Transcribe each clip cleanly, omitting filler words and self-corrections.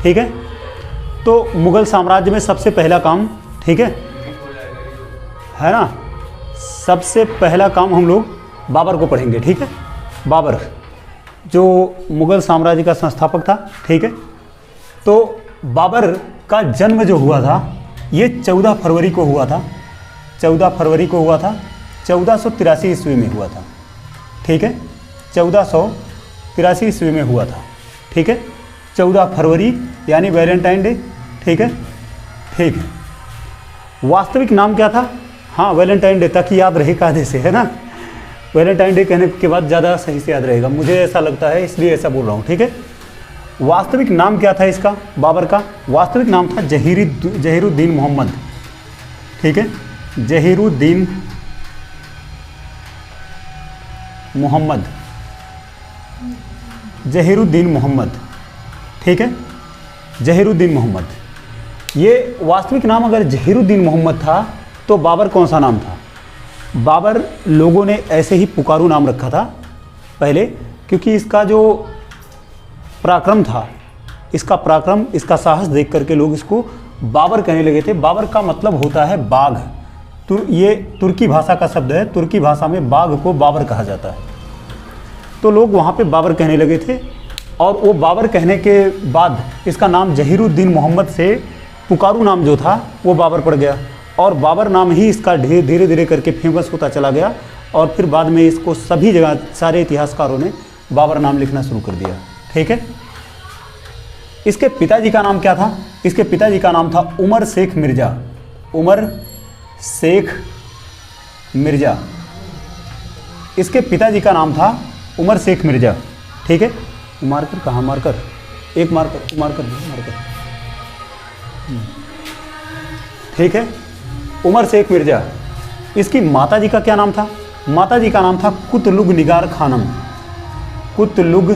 ठीक है। तो मुग़ल साम्राज्य में सबसे पहला काम, ठीक है ना, सबसे पहला काम हम लोग बाबर को पढ़ेंगे, ठीक है। बाबर जो मुग़ल साम्राज्य का संस्थापक था, ठीक है। तो बाबर का जन्म जो हुआ था ये 14 फरवरी को हुआ था, 14 फरवरी को हुआ था, 1483 ईस्वी में हुआ था, ठीक है। 1483 ईस्वी में हुआ था, ठीक है। 14 फरवरी यानी वैलेंटाइन डे, ठीक है, ठीक है। वास्तविक नाम क्या था? हाँ, वैलेंटाइन डे, ताकि याद रहे कायदे से, है ना। वैलेंटाइन डे कहने के बाद ज़्यादा सही से याद रहेगा, मुझे ऐसा लगता है, इसलिए ऐसा बोल रहा हूँ, ठीक है। वास्तविक नाम क्या था इसका, बाबर का? वास्तविक नाम था जहीरुद्दीन मोहम्मद, ठीक है। जहीरुद्दीन मोहम्मद, जहीरुद्दीन मोहम्मद, ठीक है, जहीरुद्दीन मोहम्मद। ये वास्तविक नाम अगर जहीरुद्दीन मोहम्मद था तो बाबर कौन सा नाम था? बाबर लोगों ने ऐसे ही पुकारू नाम रखा था पहले, क्योंकि इसका जो पराक्रम था, इसका पराक्रम, इसका साहस देख करके लोग इसको बाबर कहने लगे थे। बाबर का मतलब होता है बाघ। ये तुर्की भाषा का शब्द है, तुर्की भाषा में बाघ को बाबर कहा जाता है। तो लोग वहाँ पे बाबर कहने लगे थे, और वो बाबर कहने के बाद इसका नाम जहीरुद्दीन मोहम्मद से पुकारू नाम जो था वो बाबर पड़ गया, और बाबर नाम ही इसका धीरे धीरे करके फेमस होता चला गया, और फिर बाद में इसको सभी जगह सारे इतिहासकारों ने बाबर नाम लिखना शुरू कर दिया, ठीक है। इसके पिताजी का नाम क्या था? इसके पिताजी का नाम था उमर शेख मिर्ज़ा, उमर शेख मिर्ज़ा। इसके पिताजी का नाम था उमर शेख मिर्ज़ा, ठीक है। मार्कर कहाँ? मार्कर, एक मार्कर, मार्कर, ठीक है। उमर शेख मिर्ज़ा। इसकी माताजी का क्या नाम था? माताजी का नाम था कुतलुग निगार खानम, कुतलुग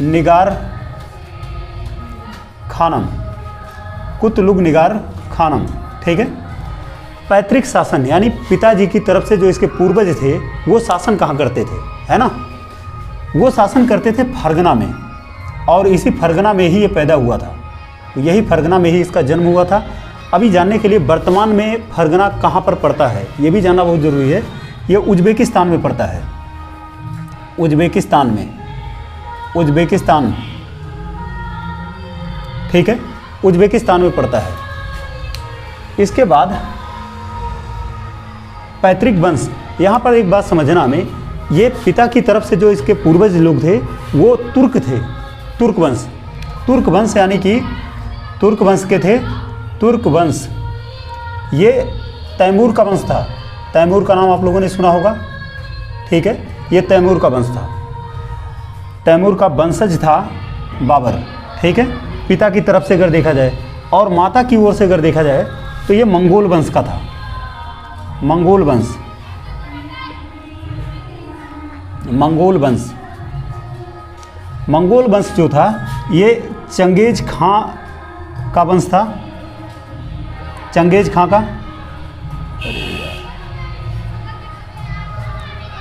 निगार खानम, कुतलुग निगार खानम, ठीक है। पैतृक शासन यानी पिताजी की तरफ से जो इसके पूर्वज थे वो शासन कहाँ करते थे, है ना, वो शासन करते थे फरगना में, और इसी फरगना में ही ये पैदा हुआ था, यही फरगना में ही इसका जन्म हुआ था। अभी जानने के लिए वर्तमान में फरगना कहाँ पर पड़ता है ये भी जानना बहुत ज़रूरी है। ये उज़्बेकिस्तान में पड़ता है, उज़्बेकिस्तान में, उज़्बेकिस्तान, ठीक है, उज़्बेकिस्तान में पड़ता है। इसके बाद पैतृक वंश, यहाँ पर एक बात समझना में, ये पिता की तरफ से जो इसके पूर्वज लोग थे वो तुर्क थे, तुर्क वंश, तुर्क वंश यानी कि तुर्क वंश के थे, तुर्क वंश। ये तैमूर का वंश था, तैमूर का नाम आप लोगों ने सुना होगा, ठीक है। ये तैमूर का वंश था, तैमूर का वंशज था बाबर, ठीक है, पिता की तरफ से अगर देखा जाए। और माता की ओर से अगर देखा जाए तो ये मंगोल वंश का था, मंगोल वंश, मंगोल वंश। मंगोल वंश जो था ये चंगेज खां का वंश था, चंगेज खां का,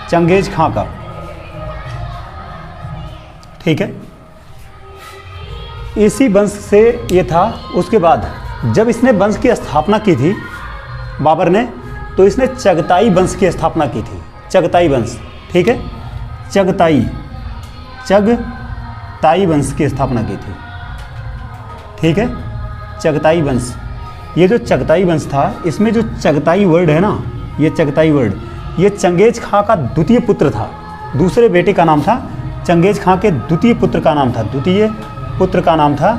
चंगेज खां का, ठीक है। इसी वंश से ये था। उसके बाद जब इसने वंश की स्थापना की थी बाबर ने, तो इसने चगताई वंश की स्थापना की थी, चगताई वंश, ठीक है, चगताई, चगताई वंश की स्थापना की थी, ठीक है, चगताई वंश। ये जो चगताई वंश था, इसमें जो चगताई वर्ड है ना, ये चगताई वर्ड, ये चंगेज खां का द्वितीय पुत्र था, दूसरे बेटे का नाम था चंगेज खां के द्वितीय पुत्र का नाम था, द्वितीय पुत्र का नाम था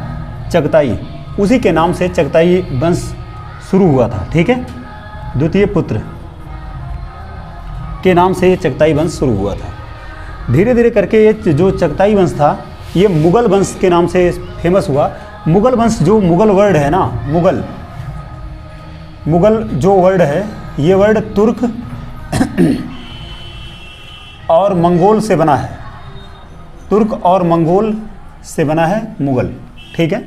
चगताई, उसी के नाम से चगताई वंश शुरू हुआ था, ठीक है। द्वितीय पुत्र के नाम से ये चगताई वंश शुरू हुआ था। धीरे धीरे करके ये जो चगताई वंश था ये मुग़ल वंश के नाम से फेमस हुआ। मुग़ल वंश, जो मुग़ल वर्ड है ना, मुग़ल, मुग़ल जो वर्ड है, ये वर्ड तुर्क और मंगोल से बना है, तुर्क और मंगोल से बना है मुग़ल, ठीक है।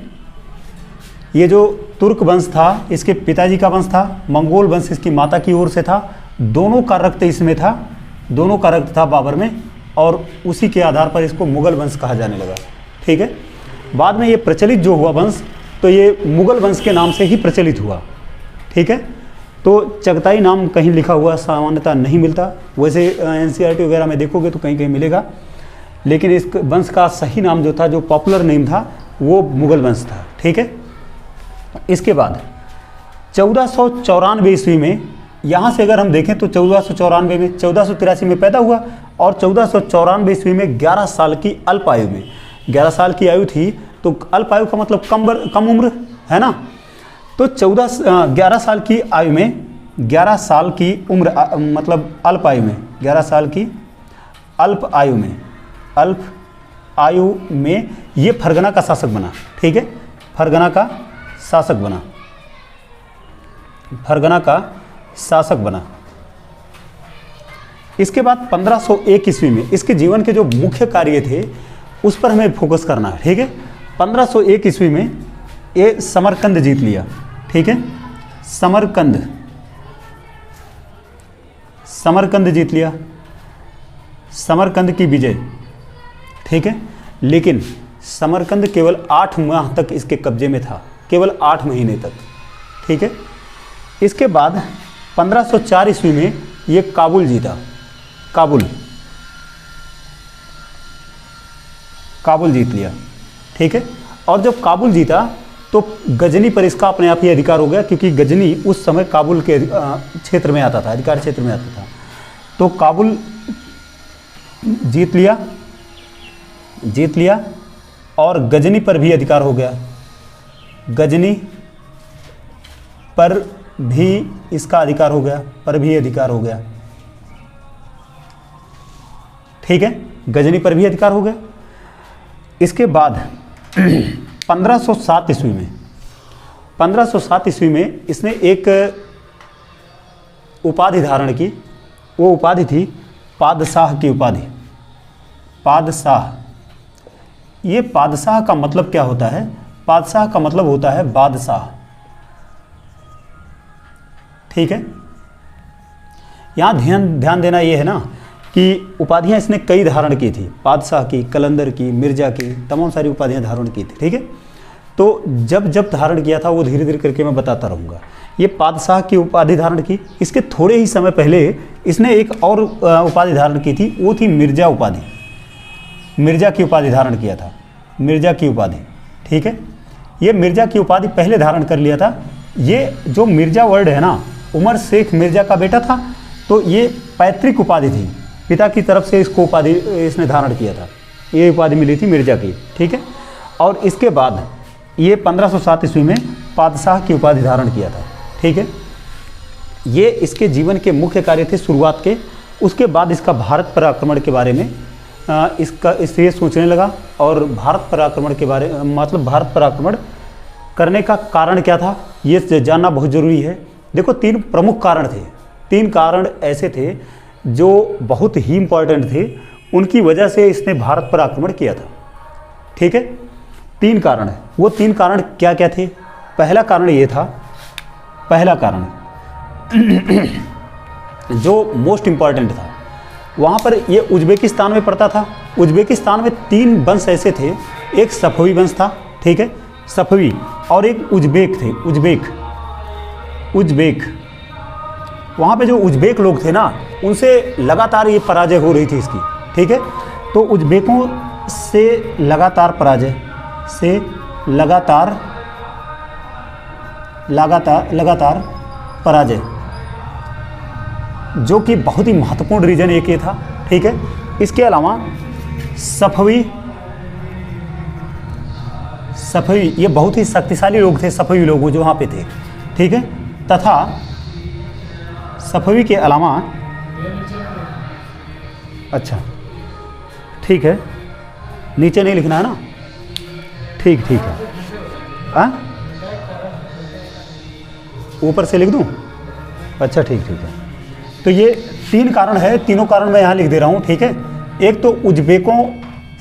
ये जो तुर्क वंश था इसके पिताजी का वंश था, मंगोल वंश इसकी माता की ओर से था, दोनों का रक्त इसमें था, दोनों का रक्त था बाबर में, और उसी के आधार पर इसको मुग़ल वंश कहा जाने लगा, ठीक। ठीक है। बाद में ये प्रचलित जो हुआ वंश, तो ये मुगल वंश के नाम से ही प्रचलित हुआ, ठीक है। तो चगताई नाम कहीं लिखा हुआ सामान्यतः नहीं मिलता, वैसे एनसीईआरटी वगैरह में देखोगे तो कहीं कहीं मिलेगा, लेकिन इस वंश का सही नाम जो था, जो पॉपुलर नेम था, वो मुगल वंश था, ठीक है। इसके बाद 1494 ईस्वी में, यहाँ से अगर हम देखें तो 1494 में, 1483 में पैदा हुआ और 1494 ईस्वी में 11 साल की अल्प आयु में, 11 साल की आयु थी, तो अल्प आयु का मतलब कम उम्र है ना। तो 11 साल की आयु में, 11 साल की उम्र मतलब अल्प आयु में, 11 साल की अल्प आयु में ये फरगना का शासक बना, ठीक है। फरगना का शासक बना, फरगना का शासक बना। इसके बाद 1501 ईस्वी में इसके जीवन के जो मुख्य कार्य थे उस पर हमें फोकस करना है, ठीक है। 1501 ईस्वी में ये समरकंद जीत लिया, ठीक है। समरकंद जीत लिया, समरकंद की विजय, ठीक है। लेकिन समरकंद केवल 8 माह तक इसके कब्जे में था, केवल 8 महीने तक, ठीक है। इसके बाद 1504 ईस्वी में ये काबुल जीता, काबुल जीत लिया, ठीक है। और जब काबुल जीता तो गजनी पर इसका अपने आप ही अधिकार हो गया, क्योंकि गजनी उस समय काबुल के क्षेत्र में आता था, अधिकार क्षेत्र में आता था। तो काबुल जीत लिया और गजनी पर भी अधिकार हो गया, गजनी पर भी इसका अधिकार हो गया, ठीक है। गजनी पर भी अधिकार हो गया। इसके बाद 1507 ईस्वी में इसने एक उपाधि धारण की, वो उपाधि थी पादशाह की उपाधि। पादशाह, ये पादशाह का मतलब क्या होता है? पादशाह का मतलब होता है बादशाह, ठीक है। यहाँ ध्यान देना ये है ना कि उपाधियाँ इसने कई धारण की थी, बादशाह की, कलंदर की, मिर्जा की, तमाम सारी उपाधियाँ धारण की थी, ठीक है। तो जब धारण किया था वो धीरे धीरे करके मैं बताता रहूँगा। ये बादशाह की उपाधि धारण की, इसके थोड़े ही समय पहले इसने एक और उपाधि धारण की थी, वो थी मिर्जा उपाधि। मिर्जा की उपाधि धारण किया था, मिर्जा की उपाधि, ठीक है। ये मिर्जा की उपाधि पहले धारण कर लिया था। ये जो मिर्जा वर्ड है ना, उमर शेख मिर्जा का बेटा था, तो ये पैतृक उपाधि थी, पिता की तरफ से इसको उपाधि इसने धारण किया था, ये उपाधि मिली थी मिर्जा की, ठीक है। और इसके बाद ये 1507 ईस्वी में पादशाह की उपाधि धारण किया था, ठीक है। ये इसके जीवन के मुख्य कार्य थे शुरुआत के। उसके बाद इसका भारत पर आक्रमण के बारे में इससे सोचने लगा, और भारत पर आक्रमण के बारे मतलब भारत पर आक्रमण करने का कारण क्या था ये जानना बहुत ज़रूरी है। देखो 3 प्रमुख कारण थे, 3 कारण ऐसे थे जो बहुत ही इम्पॉर्टेंट थे, उनकी वजह से इसने भारत पर आक्रमण किया था, ठीक है। 3 कारण है, वो 3 कारण क्या क्या थे? पहला कारण ये था, पहला कारण जो मोस्ट इम्पॉर्टेंट था, वहाँ पर ये उज्बेकिस्तान में पड़ता था। उज्बेकिस्तान में 3 वंश ऐसे थे, एक सफवी वंश था, ठीक है, सफवी, और एक उज्बेक थे, उज्बेक। वहाँ पे जो उज्बेक लोग थे ना, उनसे लगातार ये पराजय हो रही थी इसकी, ठीक है। तो उज्बेकों से लगातार पराजय, जो कि बहुत ही महत्वपूर्ण रीजन एक ये था, ठीक है। इसके अलावा सफवी ये बहुत ही शक्तिशाली लोग थे, सफवी लोग जो वहाँ पे थे, ठीक है। तथा सफवी के अलावा, अच्छा ठीक है, नीचे नहीं लिखना है ना, ठीक है, ऊपर से लिख दूँ? अच्छा ठीक है। तो ये 3 कारण है, तीनों कारण मैं यहाँ लिख दे रहा हूँ, ठीक है। एक तो उज्बेकों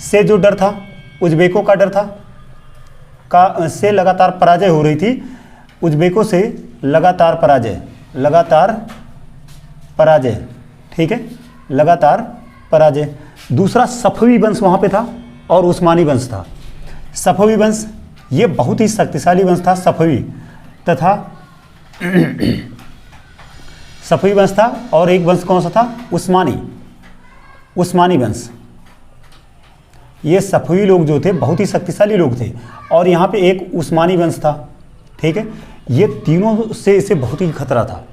से जो डर था, उज्बेकों का डर था से लगातार पराजय हो रही थी, उज्बेकों से लगातार पराजय, ठीक है, लगातार पराजय। दूसरा सफवी वंश वहाँ पे था और उस्मानी वंश था। सफवी वंश, ये बहुत ही शक्तिशाली वंश था सफवी, तथा सफवी वंश था। और एक वंश कौन सा था? उस्मानी वंश। ये सफवी लोग जो थे बहुत ही शक्तिशाली लोग थे। और यहाँ पे एक उस्मानी वंश था, ठीक है। ये तीनों से इसे बहुत ही खतरा था,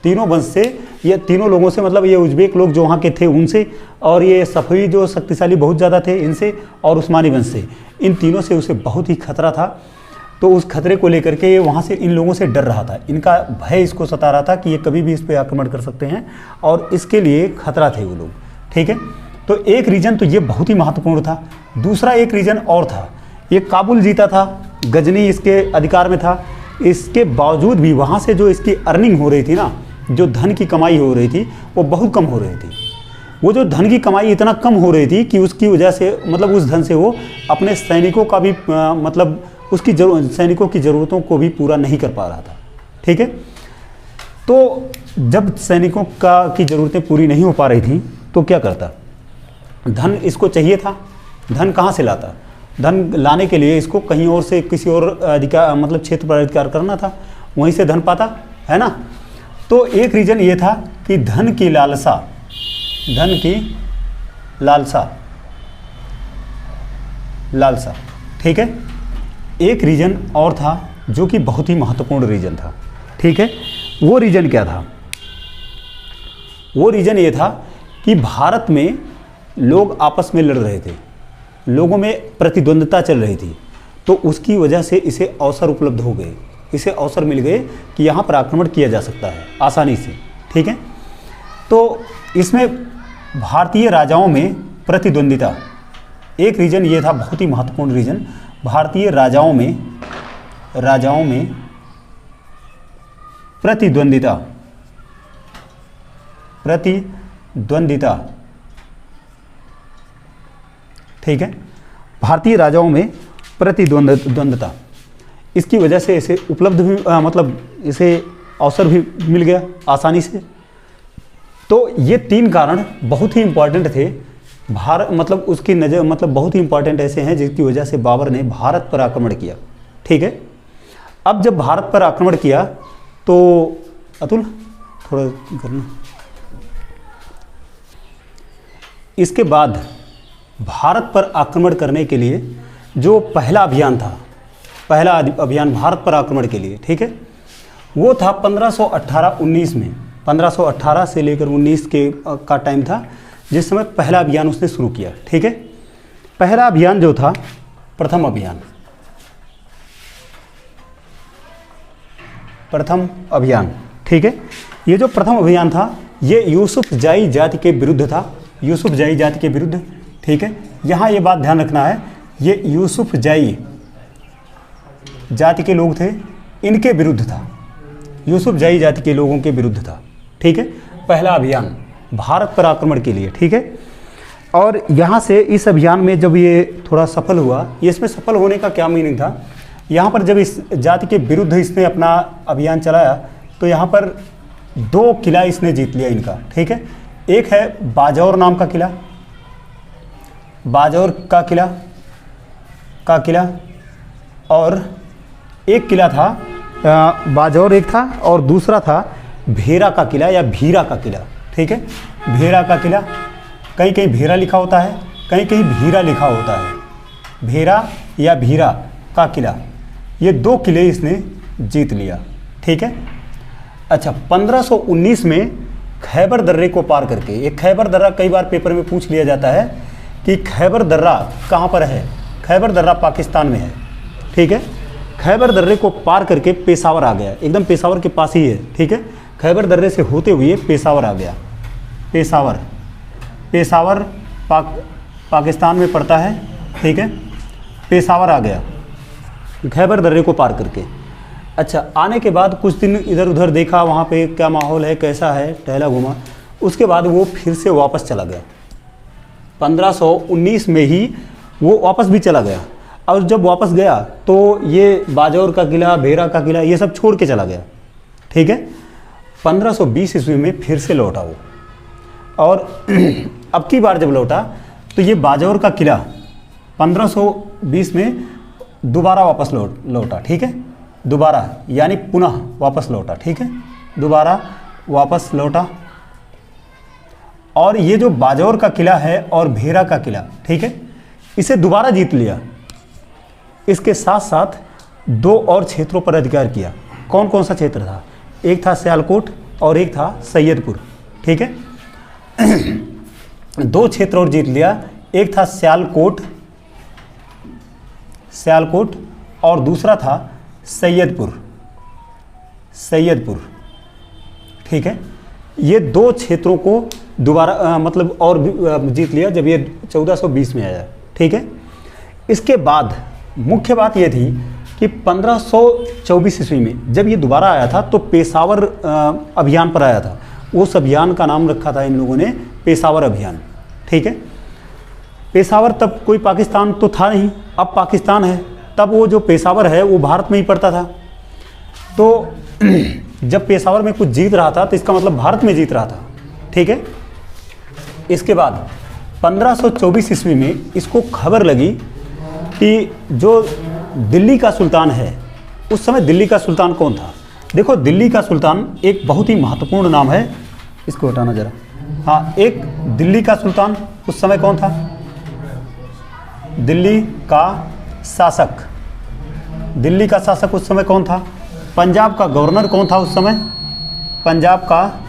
तीनों वंश से, ये तीनों लोगों से, मतलब ये उज्बेक लोग जो वहाँ के थे उनसे, और ये सफवी जो शक्तिशाली बहुत ज़्यादा थे इनसे, और उस्मानी वंश से, इन तीनों से उसे बहुत ही खतरा था। तो उस खतरे को लेकर के ये वहाँ से इन लोगों से डर रहा था, इनका भय इसको सता रहा था कि ये कभी भी इस पर आक्रमण कर सकते हैं, और इसके लिए खतरा थे वो लोग, ठीक है। तो एक रीजन तो ये बहुत ही महत्वपूर्ण था। दूसरा एक रीजन और था, ये काबुल जीता था, गजनी इसके अधिकार में था। इसके बावजूद भी वहाँ से जो इसकी अर्निंग हो रही थी ना, जो धन की कमाई हो रही थी वो बहुत कम हो रही थी। वो जो धन की कमाई इतना कम हो रही थी कि उसकी वजह से, मतलब उस धन से वो अपने सैनिकों का भी मतलब उसकी सैनिकों की ज़रूरतों को भी पूरा नहीं कर पा रहा था, ठीक है। तो जब सैनिकों की ज़रूरतें पूरी नहीं हो पा रही थी तो क्या करता? धन इसको चाहिए था, धन कहाँ से लाता? धन लाने के लिए इसको कहीं और से, किसी और अधिकार, मतलब क्षेत्र पर अधिकार करना था, वहीं से धन पाता, है ना। तो एक रीज़न ये था कि धन की लालसा, ठीक है। एक रीज़न और था जो कि बहुत ही महत्वपूर्ण रीज़न था, ठीक है। वो रीज़न क्या था? वो रीज़न ये था कि भारत में लोग आपस में लड़ रहे थे, लोगों में प्रतिद्वंद्विता चल रही थी, तो उसकी वजह से इसे अवसर उपलब्ध हो गए, इसे अवसर मिल गए कि यहाँ पर आक्रमण किया जा सकता है आसानी से, ठीक है। तो इसमें भारतीय राजाओं में प्रतिद्वंद्विता, एक रीज़न ये था, बहुत ही महत्वपूर्ण रीज़न। भारतीय राजाओं में प्रतिद्वंद्विता, ठीक है। भारतीय राजाओं में प्रतिद्वंद्विता, इसकी वजह से इसे उपलब्ध भी मतलब इसे अवसर भी मिल गया आसानी से। तो ये तीन कारण बहुत ही इम्पॉर्टेंट थे। मतलब उसकी नज़र, मतलब बहुत ही इम्पॉर्टेंट ऐसे हैं जिसकी वजह से बाबर ने भारत पर आक्रमण किया, ठीक है। अब जब भारत पर आक्रमण किया तो अतुल थोड़ा करना, इसके बाद भारत पर आक्रमण करने के लिए जो पहला अभियान था, पहला अभियान भारत पर आक्रमण के लिए, ठीक है, वो था 1518-19 में। 1518 से लेकर 19 का टाइम था जिस समय पहला अभियान उसने शुरू किया, ठीक है। पहला अभियान जो था, प्रथम अभियान, ठीक है। ये जो प्रथम अभियान था ये यूसुफजाई जाति के विरुद्ध था, यूसुफजाई जाति के विरुद्ध, ठीक है। यहाँ ये बात ध्यान रखना है, ये यूसुफजाई जाति के लोग थे, इनके विरुद्ध था, यूसुफजाई जाति के लोगों के विरुद्ध था, ठीक है। पहला अभियान भारत पर आक्रमण के लिए, ठीक है। और यहाँ से इस अभियान में जब ये थोड़ा सफल हुआ, ये इसमें सफल होने का क्या मीनिंग था, यहाँ पर जब इस जाति के विरुद्ध इसने अपना अभियान चलाया तो यहाँ पर 2 किला इसने जीत लिया इनका, ठीक है। एक है बाजौर नाम का किला, बाजौर का किला, और एक किला था बाजौर एक था, और दूसरा था भेरा का किला या भीरा का किला, ठीक है। भेरा का किला, कहीं कहीं भेरा लिखा होता है, कहीं कहीं भीरा लिखा होता है, भेरा या भीरा का किला, ये 2 किले इसने जीत लिया, ठीक है। अच्छा, 1519 में खैबर दर्रे को पार करके, ये खैबर दर्रा कई बार पेपर में पूछ लिया जाता है कि खैबर दर्रा कहाँ पर है। खैबर दर्रा पाकिस्तान में है, ठीक है। खैबर दर्रे को पार करके पेशावर आ गया, एकदम पेशावर के पास ही है, ठीक है। खैबर दर्रे से होते हुए पेशावर आ गया, पेशावर पाकिस्तान में पड़ता है, ठीक है। पेशावर आ गया खैबर दर्रे को पार करके। अच्छा, आने के बाद कुछ दिन इधर उधर देखा, वहाँ पे क्या माहौल है, कैसा है, टहला घूमा, उसके बाद वो फिर से वापस चला गया। 1519 में ही वो वापस भी चला गया, और जब वापस गया तो ये बाजौर का किला, भेरा का किला, ये सब छोड़ के चला गया, ठीक है। 1520 ईस्वी में फिर से लौटा वो, और अब की बार जब लौटा तो ये बाजौर का किला 1520 में दोबारा वापस लौटा, ठीक है, दोबारा यानी पुनः वापस लौटा, ठीक है, दोबारा वापस लौटा। और ये जो बाजौर का किला है और भेरा का किला, ठीक है, इसे दोबारा जीत लिया। इसके साथ साथ 2 और क्षेत्रों पर अधिकार किया। कौन कौन सा क्षेत्र था? एक था सियालकोट और एक था सैयदपुर, ठीक है। 2 क्षेत्र और जीत लिया। एक था सियालकोट और दूसरा था सैयदपुर, ठीक है। ये 2 क्षेत्रों को दोबारा मतलब और भी जीत लिया जब ये 1420 में आया, ठीक है। इसके बाद मुख्य बात ये थी कि 1524 ईस्वी में जब ये दोबारा आया था तो पेशावर अभियान पर आया था। उस अभियान का नाम रखा था इन लोगों ने पेशावर अभियान, ठीक है। पेशावर तब कोई पाकिस्तान तो था नहीं, अब पाकिस्तान है। तब वो जो पेशावर है वो भारत में ही पड़ता था। तो जब पेशावर में कुछ जीत रहा था तो इसका मतलब भारत में जीत रहा था, ठीक है। इसके बाद 1524 ईस्वी में इसको खबर लगी कि जो दिल्ली का सुल्तान है, उस समय दिल्ली का सुल्तान कौन था? देखो, दिल्ली का सुल्तान एक बहुत ही महत्वपूर्ण नाम है। इसको हटाना जरा। हाँ, एक दिल्ली का सुल्तान उस समय कौन था? दिल्ली का शासक। दिल्ली का शासक उस समय कौन था? पंजाब का गवर्नर कौन था उस समय? पंजाब का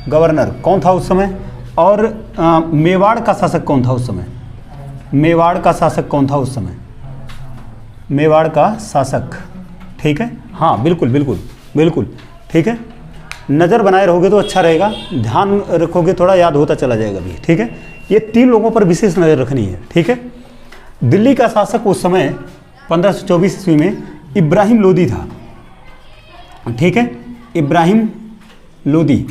गवर्नर कौन था उस समय? और मेवाड़ का शासक कौन था उस समय? मेवाड़ का शासक कौन था उस समय? मेवाड़ का शासक, ठीक है। हाँ, बिल्कुल, ठीक है। नज़र बनाए रहोगे तो अच्छा रहेगा, ध्यान रखोगे थोड़ा याद होता चला जाएगा भी, ठीक है। ये 3 लोगों पर विशेष नज़र रखनी है, ठीक है। दिल्ली का शासक उस समय 1524 ईस्वी में इब्राहिम लोदी था, ठीक है। इब्राहिम लोदी,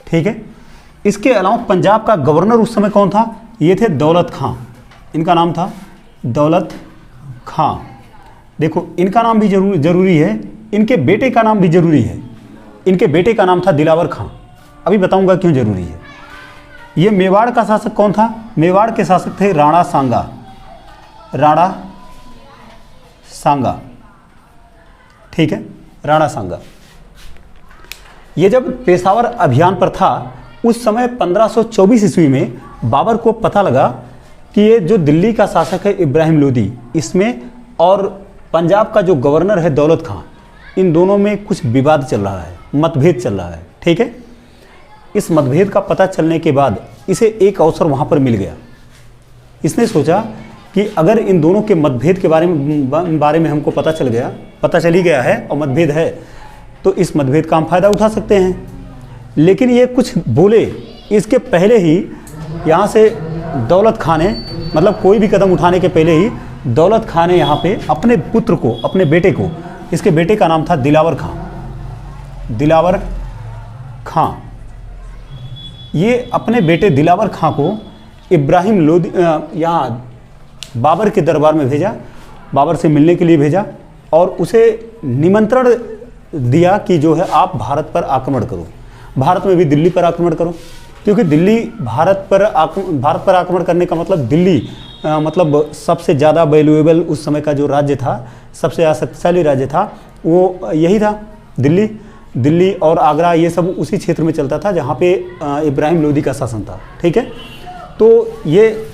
ठीक है। इसके अलावा पंजाब का गवर्नर उस समय कौन था? ये थे दौलत खां। इनका नाम था दौलत खां। देखो, इनका नाम भी जरूरी है, इनके बेटे का नाम भी जरूरी है। इनके बेटे का नाम था दिलावर खां। अभी बताऊंगा क्यों जरूरी है। ये मेवाड़ का शासक कौन था? मेवाड़ के शासक थे राणा सांगा, ठीक है, राणा सांगा। ये जब पेशावर अभियान पर था उस समय 1524 ईस्वी में बाबर को पता लगा कि ये जो दिल्ली का शासक है इब्राहिम लोदी, इसमें और पंजाब का जो गवर्नर है दौलत खां, इन दोनों में कुछ विवाद चल रहा है, मतभेद चल रहा है, ठीक है। इस मतभेद का पता चलने के बाद इसे एक अवसर वहाँ पर मिल गया। इसने सोचा कि अगर इन दोनों के मतभेद के बारे में हमको पता चल ही गया है और मतभेद है, तो इस मतभेद का हम फायदा उठा सकते हैं। लेकिन ये कुछ बोले इसके पहले ही यहाँ से दौलत खां ने, मतलब कोई भी कदम उठाने के पहले ही दौलत खां ने यहाँ पे अपने पुत्र को, अपने बेटे को, इसके बेटे का नाम था दिलावर खां, ये अपने बेटे दिलावर खां को इब्राहिम लोदी यहाँ बाबर के दरबार में भेजा, बाबर से मिलने के लिए भेजा और उसे निमंत्रण दिया कि जो है आप भारत पर आक्रमण करो, भारत में भी दिल्ली पर आक्रमण करो। क्योंकि दिल्ली भारत पर आक्रमण करने का मतलब दिल्ली मतलब सबसे ज़्यादा वैल्यूएबल उस समय का जो राज्य था, सबसे ज़्यादा शक्तिशाली राज्य था, वो यही था दिल्ली और आगरा, ये सब उसी क्षेत्र में चलता था जहाँ पे इब्राहिम लोदी का शासन था, ठीक है। तो ये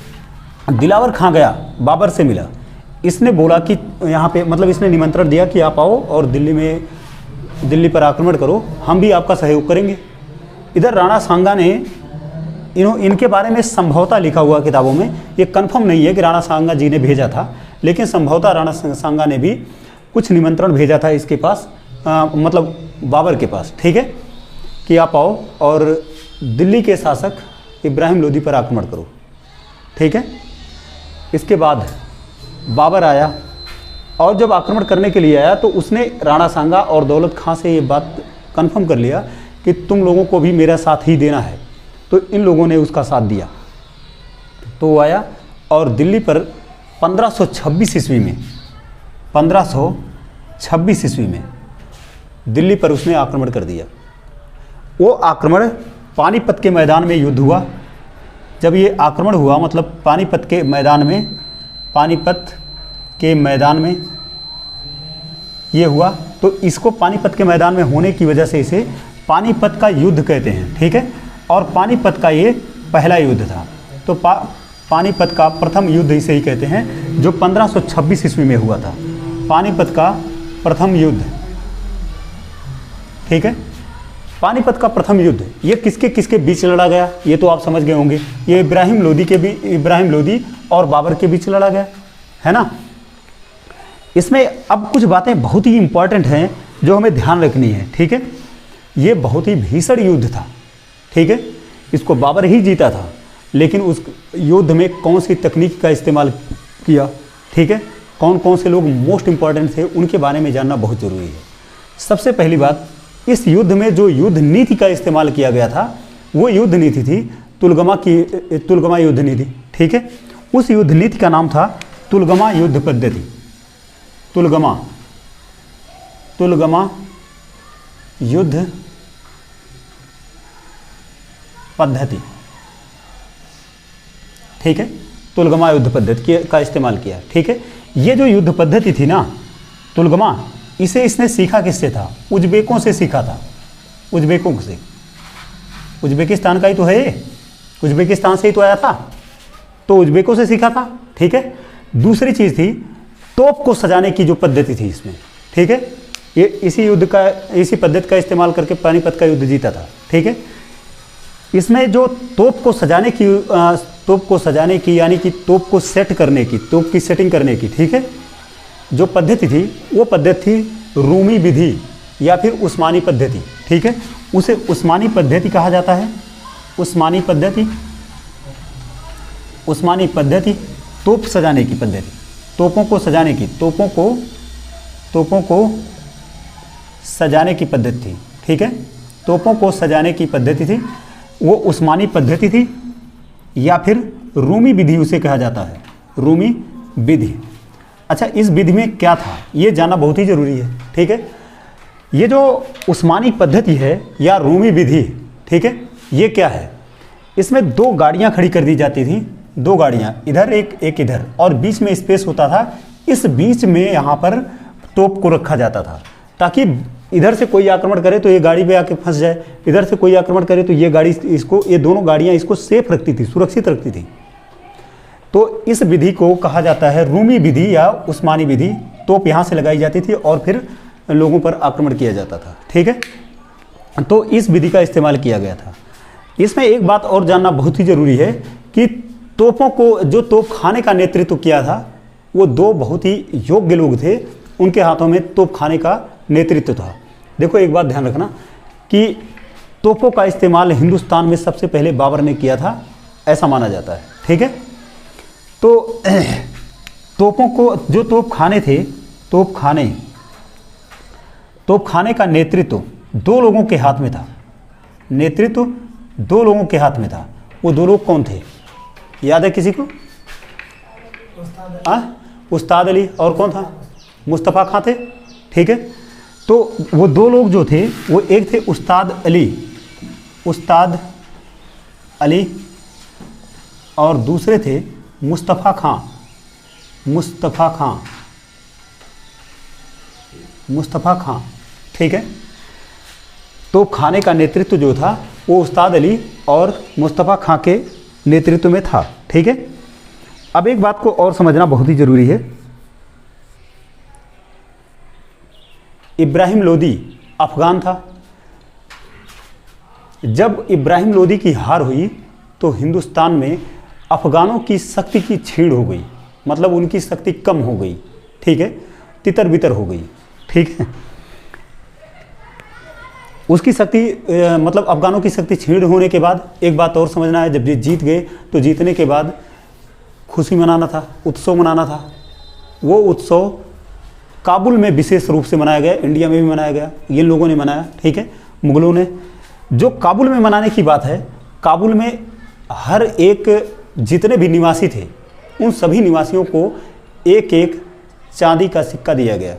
दिलावर खां गया, बाबर से मिला, इसने बोला कि यहाँ पे मतलब इसने निमंत्रण दिया कि आप आओ और दिल्ली पर आक्रमण करो, हम भी आपका सहयोग करेंगे। इधर राणा सांगा ने इनके बारे में संभवतः लिखा हुआ किताबों में, ये कंफर्म नहीं है कि राणा सांगा जी ने भेजा था, लेकिन संभवतः राणा सांगा ने भी कुछ निमंत्रण भेजा था इसके पास, मतलब बाबर के पास, ठीक है, कि आप आओ और दिल्ली के शासक इब्राहिम लोदी पर आक्रमण करो, ठीक है। इसके बाद बाबर आया और जब आक्रमण करने के लिए आया तो उसने राणा सांगा और दौलत खां से ये बात कंफर्म कर लिया कि तुम लोगों को भी मेरा साथ ही देना है। तो इन लोगों ने उसका साथ दिया, तो वो आया और दिल्ली पर 1526 ईस्वी में दिल्ली पर उसने आक्रमण कर दिया। वो आक्रमण पानीपत के मैदान में युद्ध हुआ, जब ये आक्रमण हुआ, मतलब पानीपत के मैदान में ये हुआ, तो इसको पानीपत के मैदान में होने की वजह से इसे पानीपत का युद्ध कहते हैं, ठीक है। और पानीपत का ये पहला युद्ध था, तो पानीपत का प्रथम युद्ध इसे ही कहते हैं, जो 1526 ईस्वी में हुआ था। पानीपत का प्रथम युद्ध, ठीक है। पानीपत का प्रथम युद्ध ये किसके किसके बीच लड़ा गया, ये तो आप समझ गए होंगे। ये इब्राहिम लोदी और बाबर के बीच लड़ा गया, है ना। इसमें अब कुछ बातें बहुत ही इंपॉर्टेंट हैं जो हमें ध्यान रखनी है, ठीक है। ये बहुत ही भीषण युद्ध था, ठीक है। इसको बाबर ही जीता था, लेकिन उस युद्ध में कौन सी तकनीक का इस्तेमाल किया, ठीक है, कौन कौन से लोग मोस्ट इंपॉर्टेंट थे, उनके बारे में जानना बहुत ज़रूरी है। सबसे पहली बात, इस युद्ध में जो युद्ध नीति का इस्तेमाल किया गया था, वो युद्ध नीति थी तुलगमा युद्ध नीति, ठीक है। उस युद्ध नीति का नाम था तुलगमा युद्ध पद्धति। तुलगमा युद्ध पद्धति, ठीक है। तुलगमा युद्ध पद्धति का इस्तेमाल किया, ठीक है। ये जो युद्ध पद्धति थी ना, तुलगमा, इसे इसने सीखा किससे था? उज्बेकों से सीखा था, उज्बेकों से। उज्बेकिस्तान का ही तो है ये, उज्बेकिस्तान से ही तो आया था, तो उज्बेकों से सीखा था, ठीक है। दूसरी चीज़ थी तोप को सजाने की जो पद्धति थी इसमें, ठीक है। ये इसी पद्धति का इस्तेमाल करके पानीपत का युद्ध जीता था, ठीक है। इसमें जो तोप को सजाने की यानी कि तोप को सेट करने की, तोप की सेटिंग करने की, ठीक है, जो पद्धति थी वो पद्धति थी रूमी विधि या फिर उस्मानी पद्धति, ठीक है। उसे उस्मानी पद्धति कहा जाता है। उस्मानी पद्धति तोप सजाने की पद्धति, तोपों को सजाने की पद्धति थी, ठीक है। तोपों को सजाने की पद्धति थी, वो उस्मानी पद्धति थी या फिर रूमी विधि उसे कहा जाता है, रूमी विधि। अच्छा, इस विधि में क्या था ये जानना बहुत ही ज़रूरी है, ठीक है। ये जो उस्मानी पद्धति है या रूमी विधि, ठीक है, ये क्या है? इसमें दो गाड़ियाँ खड़ी कर दी जाती थी, दो गाड़ियाँ, इधर एक इधर, और बीच में स्पेस होता था। इस बीच में यहाँ पर तोप को रखा जाता था ताकि इधर से कोई आक्रमण करे तो ये गाड़ी पे आके फंस जाए, इधर से कोई आक्रमण करे तो ये दोनों गाड़ियाँ इसको सेफ रखती थी, सुरक्षित रखती थी। तो इस विधि को कहा जाता है रूमी विधि या उस्मानी विधि। तोप यहाँ से लगाई जाती थी और फिर लोगों पर आक्रमण किया जाता था, ठीक है। तो इस विधि का इस्तेमाल किया गया था। इसमें एक बात और जानना बहुत ही ज़रूरी है कि तोपों को, जो तोप खाने का नेतृत्व किया था, वो दो बहुत ही योग्य लोग थे, उनके हाथों में तोप खाने का नेतृत्व था। देखो, एक बात ध्यान रखना कि तोपों का इस्तेमाल हिंदुस्तान में सबसे पहले बाबर ने किया था, ऐसा माना जाता है, ठीक है। तो तोपों को, जो तोप खाने का नेतृत्व दो लोगों के हाथ में था, नेतृत्व दो लोगों के हाथ में था। वो दो लोग कौन थे, याद है किसी को? उस्ताद अली और कौन था? मुस्तफ़ा खां थे, ठीक है। तो वो दो लोग जो थे, वो एक थे उस्ताद अली और दूसरे थे मुस्तफ़ा खां, ठीक है। तो खाने का नेतृत्व जो था वो उस्ताद अली और मुस्तफ़ा खां के नेतृत्व में था, ठीक है। अब एक बात को और समझना बहुत ही ज़रूरी है। इब्राहिम लोदी अफ़गान था। जब इब्राहिम लोदी की हार हुई तो हिंदुस्तान में अफ़गानों की शक्ति की छीड़ हो गई, मतलब उनकी शक्ति कम हो गई, ठीक है, तितर बितर हो गई, ठीक है। उसकी शक्ति मतलब अफ़गानों की शक्ति छीड़ होने के बाद एक बात और समझना है, जब ये जीत गए तो जीतने के बाद खुशी मनाना था, उत्सव मनाना था। वो उत्सव काबुल में विशेष रूप से मनाया गया, इंडिया में भी मनाया गया, ये लोगों ने मनाया, ठीक है, मुग़लों ने। जो काबुल में मनाने की बात है, काबुल में हर एक जितने भी निवासी थे, उन सभी निवासियों को एक एक चांदी का सिक्का दिया गया।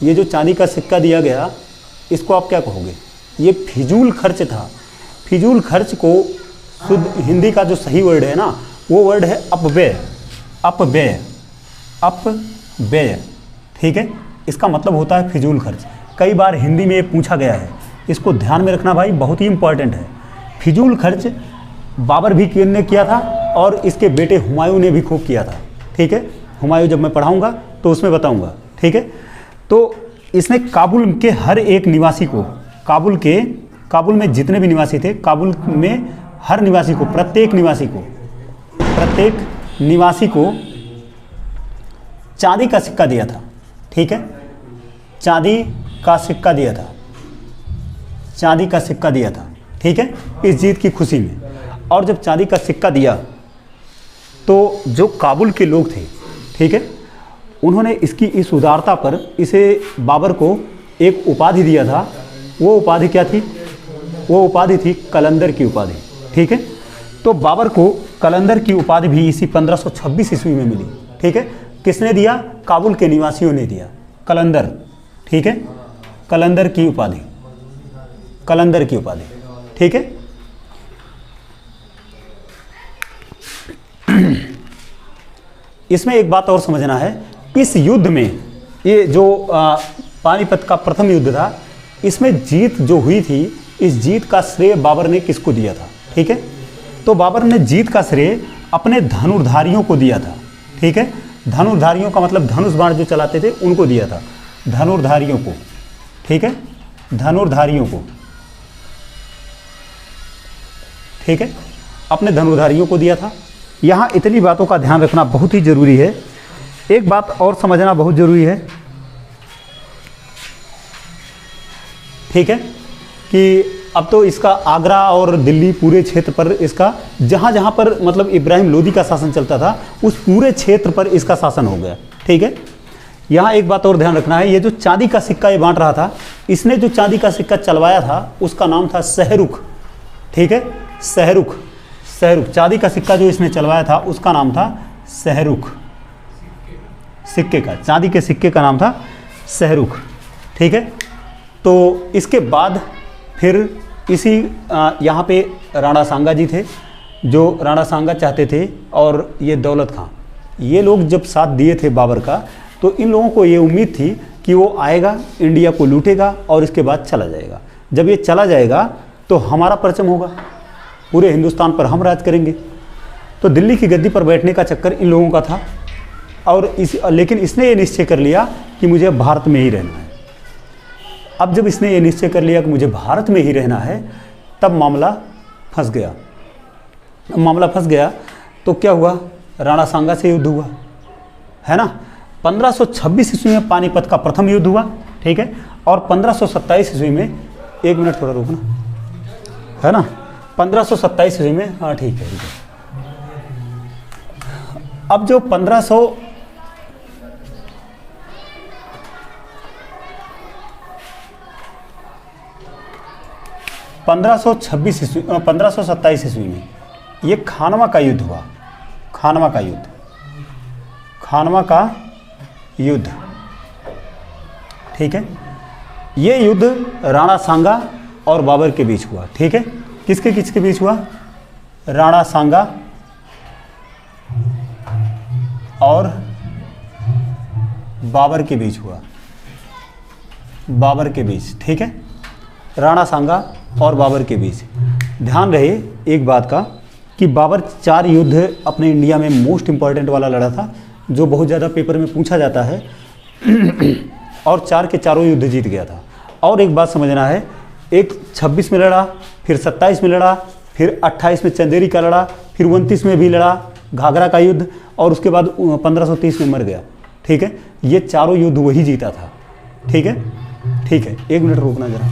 ये जो चांदी का सिक्का दिया गया, इसको आप क्या कहोगे? ये फिजूल खर्च था। फिजूल खर्च को शुद्ध हिंदी का जो सही वर्ड है ना, वो वर्ड है अपव्यय। अपव्यय, अपव्यय, ठीक है। इसका मतलब होता है फिजूल खर्च। कई बार हिंदी में ये पूछा गया है, इसको ध्यान में रखना भाई, बहुत ही इंपॉर्टेंट है। फिजूल खर्च बाबर भी ने किया था और इसके बेटे हुमायूं ने भी खूब किया था, ठीक है। हुमायूं जब मैं पढ़ाऊंगा तो उसमें बताऊंगा, ठीक है। तो इसने काबुल के हर एक निवासी को, काबुल में जितने भी निवासी थे, काबुल में हर निवासी को, प्रत्येक निवासी को चांदी का सिक्का दिया था, ठीक है। चांदी का सिक्का दिया था, चांदी का सिक्का दिया था, ठीक है, इस जीत की खुशी में। और जब चांदी का सिक्का दिया तो जो काबुल के लोग थे, ठीक है, उन्होंने इसकी इस उदारता पर इसे बाबर को एक उपाधि दिया था। वो उपाधि क्या थी? वो उपाधि थी कलंदर की उपाधि, ठीक है। तो बाबर को कलंदर की उपाधि भी इसी 1526 ईस्वी में मिली, ठीक है। किसने दिया? काबुल के निवासियों ने दिया, कलंदर, ठीक है, कलंदर की उपाधि, कलंदर की उपाधि, ठीक है। इसमें एक बात और समझना है, इस युद्ध में, ये जो पानीपत का प्रथम युद्ध था, इसमें जीत जो हुई थी, इस जीत का श्रेय बाबर ने किसको दिया था, ठीक है। तो बाबर ने जीत का श्रेय अपने धनुर्धारियों को दिया था, ठीक है। धनुर्धारियों का मतलब धनुष बाण जो चलाते थे उनको दिया था, धनुर्धारियों को, ठीक है, धनुर्धारियों को, ठीक है, अपने धनुर्धारियों को दिया था। यहाँ इतनी बातों का ध्यान रखना बहुत ही जरूरी है। एक बात और समझना बहुत जरूरी है, ठीक है, कि अब तो इसका आगरा और दिल्ली पूरे क्षेत्र पर इसका, जहाँ जहाँ पर मतलब इब्राहिम लोदी का शासन चलता था, उस पूरे क्षेत्र पर इसका शासन हो गया, ठीक है। यहाँ एक बात और ध्यान रखना है, ये जो चांदी का सिक्का ये बांट रहा था, इसने जो चांदी का सिक्का चलवाया था उसका नाम था सहरुख, ठीक है, सहरुख, सहरुख। चांदी का सिक्का जो इसने चलवाया था उसका नाम था सहरुख, सिक्के का, चांदी के सिक्के का नाम था सहरुख, ठीक है। तो इसके बाद फिर इसी यहाँ पे राणा सांगा जी थे, जो राणा सांगा चाहते थे, और ये दौलत खां, ये लोग जब साथ दिए थे बाबर का, तो इन लोगों को ये उम्मीद थी कि वो आएगा, इंडिया को लूटेगा और इसके बाद चला जाएगा। जब ये चला जाएगा तो हमारा परचम होगा, पूरे हिंदुस्तान पर हम राज करेंगे। तो दिल्ली की गद्दी पर बैठने का चक्कर इन लोगों का था, और लेकिन इसने ये निश्चय कर लिया कि मुझे भारत में ही रहना है। अब जब इसने ये निश्चय कर लिया कि मुझे भारत में ही रहना है, तब मामला फंस गया। मामला फंस गया तो क्या हुआ? राणा सांगा से युद्ध हुआ, है ना। 1526 ईस्वी में पानीपत का प्रथम युद्ध हुआ, ठीक है, और 1527 ईस्वी में, एक मिनट थोड़ा रुकना, है ना, 1527 ईस्वी में, हाँ ठीक है, ठीक है। अब जो 1527 ईस्वी में ये खानवा का युद्ध हुआ, खानवा का युद्ध, खानवा का युद्ध, ठीक है। ये युद्ध राणा सांगा और बाबर के बीच हुआ, ठीक है। किसके किसके बीच हुआ? राणा सांगा और बाबर के बीच हुआ, बाबर के बीच, ठीक है, राणा सांगा और बाबर के बीच। ध्यान रहे एक बात का कि बाबर 4 युद्ध अपने इंडिया में मोस्ट इंपॉर्टेंट वाला लड़ा था, जो बहुत ज़्यादा पेपर में पूछा जाता है, और 4 के चारों युद्ध जीत गया था। और एक बात समझना है, एक 26 में लड़ा, फिर 27 में लड़ा, फिर 28 में चंदेरी का लड़ा, फिर 29 में भी लड़ा, घाघरा का युद्ध, और उसके बाद 1530 में मर गया, ठीक है। ये चारों युद्ध वही जीता था, ठीक है, ठीक है। एक मिनट रुकना जरा।